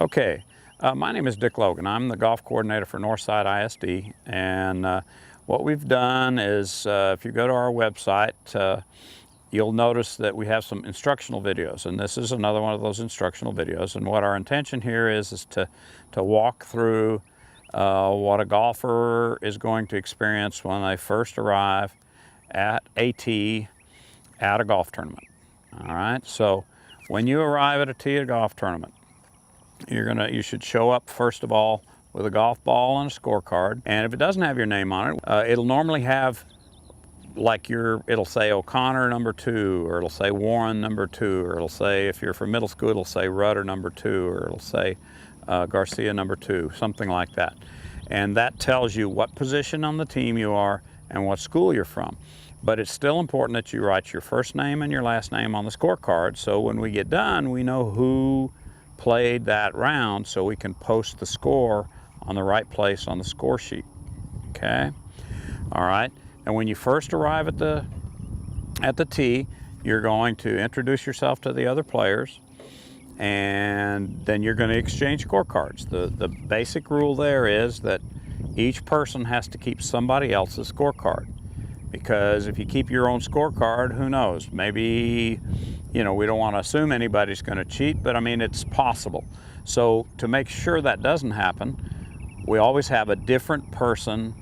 Okay, my name is Dick Logan. I'm the golf coordinator for Northside ISD, and what we've done is if you go to our website, you'll notice that we have some instructional videos, and this is another one of those instructional videos. And what our intention here is to walk through what a golfer is going to experience when they first arrive at a tee at a golf tournament. All right, so when you arrive at a tee at a golf tournament, you should show up first of all with a golf ball and a scorecard. And if it doesn't have your name on it, it'll normally have it'll say O'Connor number 2, or it'll say Warren number 2, or it'll say, if you're from middle school, it'll say Rudder number 2, or it'll say Garcia number 2, something like that. And that tells you what position on the team you are and what school you're from. But it's still important that you write your first name and your last name on the scorecard, so when we get done, we know who played that round, so we can post the score on the right place on the score sheet. Okay? All right. And when you first arrive at the tee, you're going to introduce yourself to the other players, and then you're going to exchange scorecards. The basic rule there is that each person has to keep somebody else's scorecard, because if you keep your own scorecard, who knows? Maybe, we don't want to assume anybody's going to cheat, but I mean, it's possible. So to make sure that doesn't happen, we always have a different person,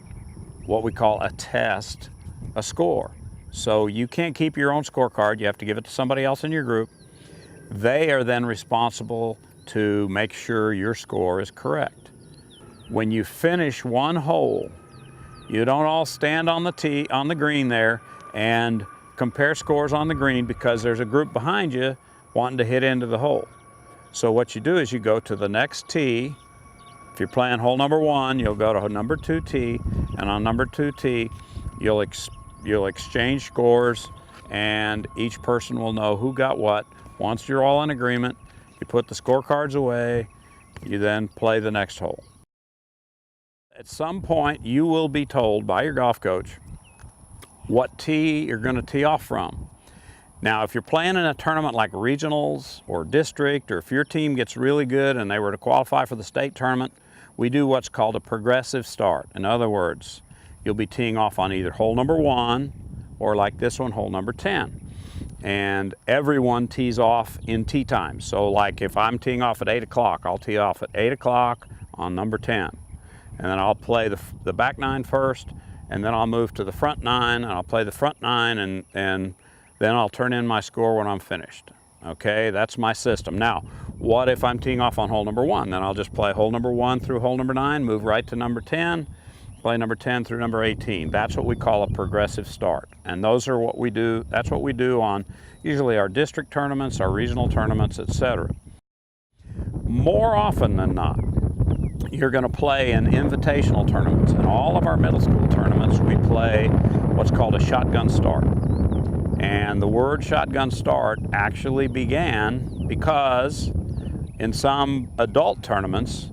what we call attest a score. So you can't keep your own scorecard, you have to give it to somebody else in your group. They are then responsible to make sure your score is correct. When you finish one hole, you don't all stand on the tee, on the green there, and compare scores on the green, because there's a group behind you wanting to hit into the hole. So what you do is you go to the next tee. If you're playing hole number 1, you'll go to number 2 tee, and on number 2 tee, you'll exchange scores, and each person will know who got what. Once you're all in agreement, you put the scorecards away, you then play the next hole. At some point, you will be told by your golf coach what tee you're going to tee off from. Now, if you're playing in a tournament like regionals or district, or if your team gets really good and they were to qualify for the state tournament, we do what's called a progressive start. In other words, you'll be teeing off on either hole number 1, or like this one, hole number 10. And everyone tees off in tee time. So like if I'm teeing off at 8 o'clock, I'll tee off at 8 o'clock on number 10. And then I'll play the back 9 first, and then I'll move to the front 9, and I'll play the front 9, and then I'll turn in my score when I'm finished. Okay, that's my system. Now, what if I'm teeing off on hole number 1? Then I'll just play hole number 1 through hole number 9, move right to number 10, play number 10 through number 18. That's what we call a progressive start. And those are what we do, that's what we do on usually our district tournaments, our regional tournaments, etc. More often than not, you're going to play in invitational tournaments. In all of our middle school tournaments, we play what's called a shotgun start. And the word shotgun start actually began because in some adult tournaments,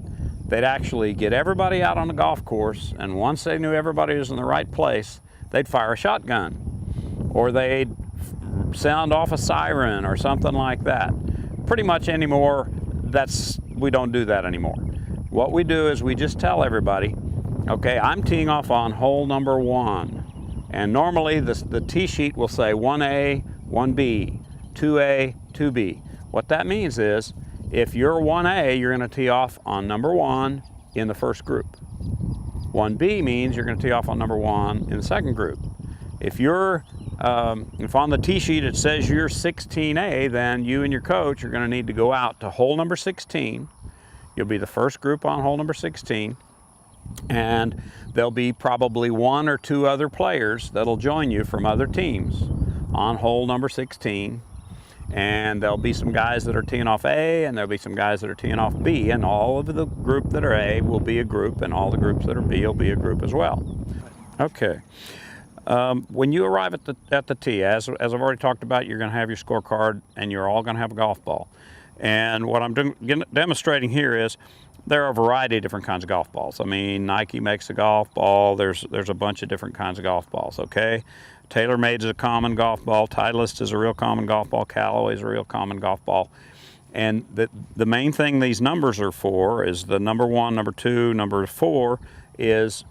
they'd actually get everybody out on the golf course, and once they knew everybody was in the right place, they'd fire a shotgun, or they'd sound off a siren or something like that. Pretty much anymore, we don't do that anymore. What we do is we just tell everybody, okay, I'm teeing off on hole number 1. And normally the tee sheet will say 1A, 1B, 2A, 2B. What that means is, if you're 1A, you're going to tee off on number 1 in the first group. 1B means you're going to tee off on number 1 in the second group. If on the tee sheet it says you're 16A, then you and your coach are going to need to go out to hole number 16. You'll be the first group on hole number 16. And there'll be probably 1 or 2 other players that'll join you from other teams on hole number 16. And there'll be some guys that are teeing off A, and there'll be some guys that are teeing off B, and all of the group that are A will be a group, and all the groups that are B will be a group as well. Okay. When you arrive at the tee, as I've already talked about, you're going to have your scorecard, and you're all going to have a golf ball. And what I'm demonstrating here is there are a variety of different kinds of golf balls. I mean, Nike makes a golf ball. There's a bunch of different kinds of golf balls, okay? TaylorMade is a common golf ball. Titleist is a real common golf ball. Callaway is a real common golf ball. And the main thing these numbers are for is the number 1, number 2, number 4 is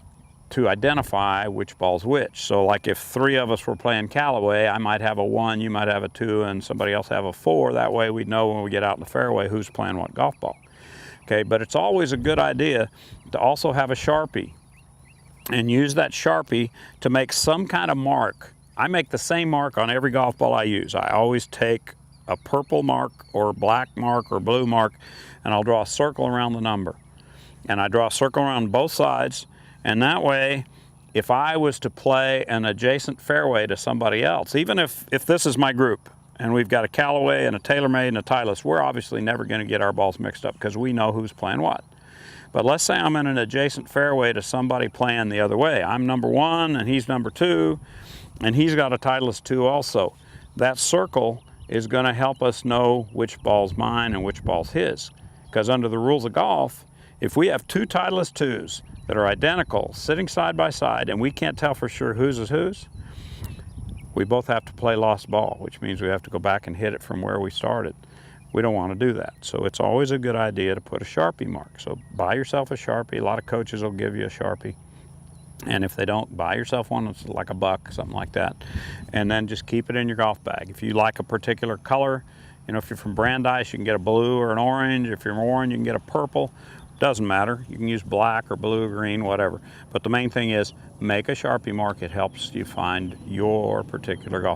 to identify which ball's which. So like if 3 of us were playing Callaway, I might have a 1, you might have a 2, and somebody else have a 4. That way we'd know when we get out in the fairway who's playing what golf ball. Okay, but it's always a good idea to also have a Sharpie and use that Sharpie to make some kind of mark. I make the same mark on every golf ball I use. I always take a purple mark or black mark or blue mark, and I'll draw a circle around the number. And I draw a circle around both sides, and that way, if I was to play an adjacent fairway to somebody else, even if this is my group, and we've got a Callaway and a TaylorMade and a Titleist, we're obviously never going to get our balls mixed up because we know who's playing what. But let's say I'm in an adjacent fairway to somebody playing the other way. I'm number 1 and he's number 2, and he's got a Titleist 2 also. That circle is going to help us know which ball's mine and which ball's his. Because under the rules of golf, if we have 2 Titleist 2s that are identical, sitting side by side, and we can't tell for sure whose is whose, we both have to play lost ball, which means we have to go back and hit it from where we started. We don't want to do that. So it's always a good idea to put a Sharpie mark. So buy yourself a Sharpie. A lot of coaches will give you a Sharpie. And if they don't, buy yourself one that's like $1, something like that. And then just keep it in your golf bag. If you like a particular color, you know, if you're from Brandeis, you can get a blue or an orange. If you're from Warren, you can get a purple. Doesn't matter. You can use black or blue, green, whatever. But the main thing is make a Sharpie mark. It helps you find your particular golf